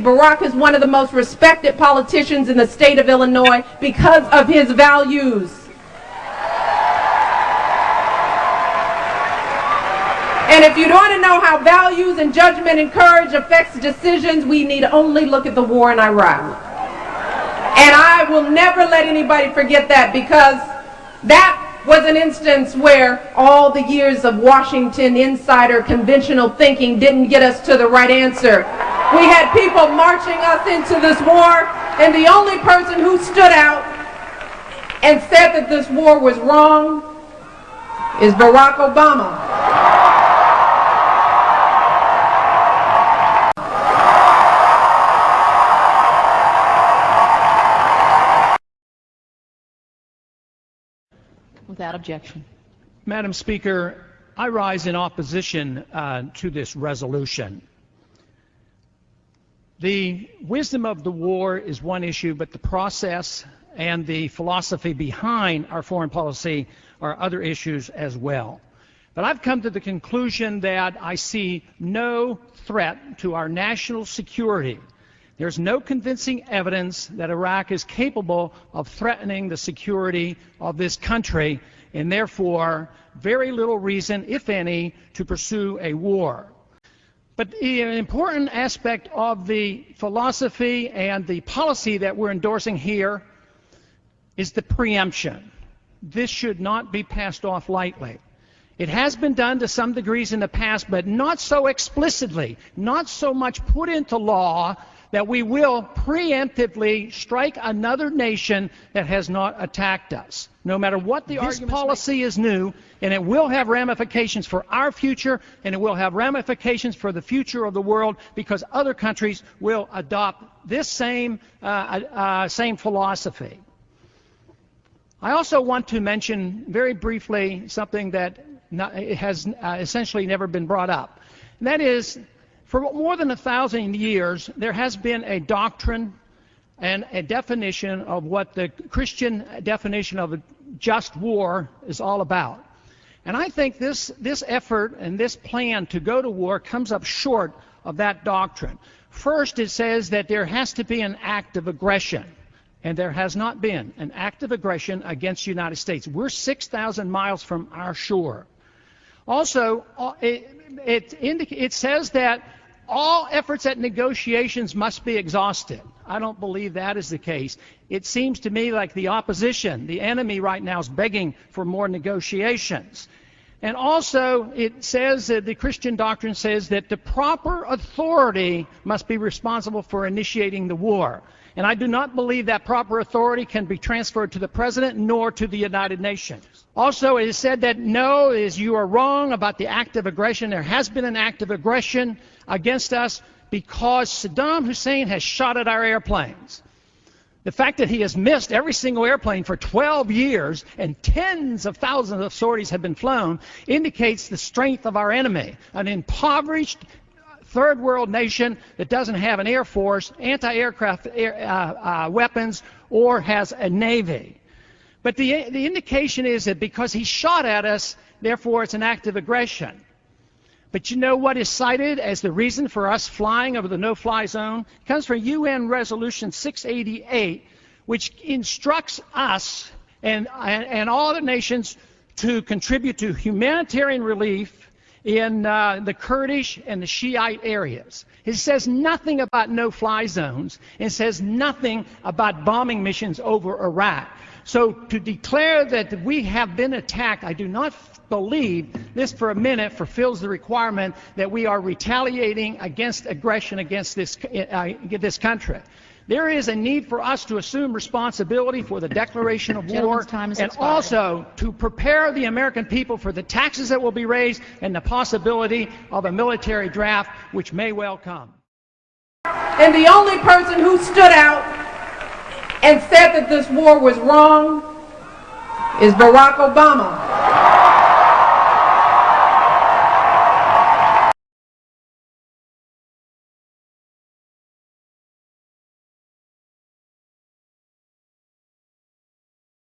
Barack is one of the most respected politicians in the state of Illinois because of his values. And if you want to know how values and judgment and courage affects decisions, we need only look at the war in Iraq. And I will never let anybody forget that, because that was an instance where all the years of Washington insider conventional thinking didn't get us to the right answer. We had people marching us into this war, and the only person who stood out and said that this war was wrong is Barack Obama. Without objection. Madam Speaker, I rise in opposition to this resolution. The wisdom of the war is one issue, but the process and the philosophy behind our foreign policy are other issues as well. But I've come to the conclusion that I see no threat to our national security. There's no convincing evidence that Iraq is capable of threatening the security of this country, and therefore very little reason, if any, to pursue a war. But an important aspect of the philosophy and the policy that we're endorsing here is the preemption. This should not be passed off lightly. It has been done to some degrees in the past, but not so explicitly, not so much put into law that we will preemptively strike another nation that has not attacked us. No matter what the argument, this policy is new, and it will have ramifications for our future, and it will have ramifications for the future of the world, because other countries will adopt this same philosophy. I also want to mention very briefly something that has essentially never been brought up, and that is, for more than 1,000 years, there has been a doctrine and a definition of what the Christian definition of a just war is all about. And I think this effort and this plan to go to war comes up short of that doctrine. First, it says that there has to be an act of aggression, and there has not been an act of aggression against the United States. We're 6,000 miles from our shore. Also, it says that all efforts at negotiations must be exhausted. I don't believe that is the case. It seems to me like the opposition, the enemy right now, is begging for more negotiations. And also, it says that the Christian doctrine says that the proper authority must be responsible for initiating the war. And I do not believe that proper authority can be transferred to the President nor to the United Nations. Also, it is said that no, you are wrong about the act of aggression. There has been an act of aggression against us because Saddam Hussein has shot at our airplanes. The fact that he has missed every single airplane for 12 years and tens of thousands of sorties have been flown indicates the strength of our enemy, an impoverished third world nation that doesn't have an air force, anti-aircraft weapons, or has a navy. But the indication is that because he shot at us, therefore it's an act of aggression. But you know what is cited as the reason for us flying over the no-fly zone? It comes from UN Resolution 688, which instructs us and all other nations to contribute to humanitarian relief in the Kurdish and the Shiite areas. It says nothing about no-fly zones. It says nothing about bombing missions over Iraq. So to declare that we have been attacked, I do not believe this for a minute fulfills the requirement that we are retaliating against aggression against this country. There is a need for us to assume responsibility for the declaration of war and also to prepare the American people for the taxes that will be raised and the possibility of a military draft, which may well come. And the only person who stood out and said that this war was wrong is Barack Obama.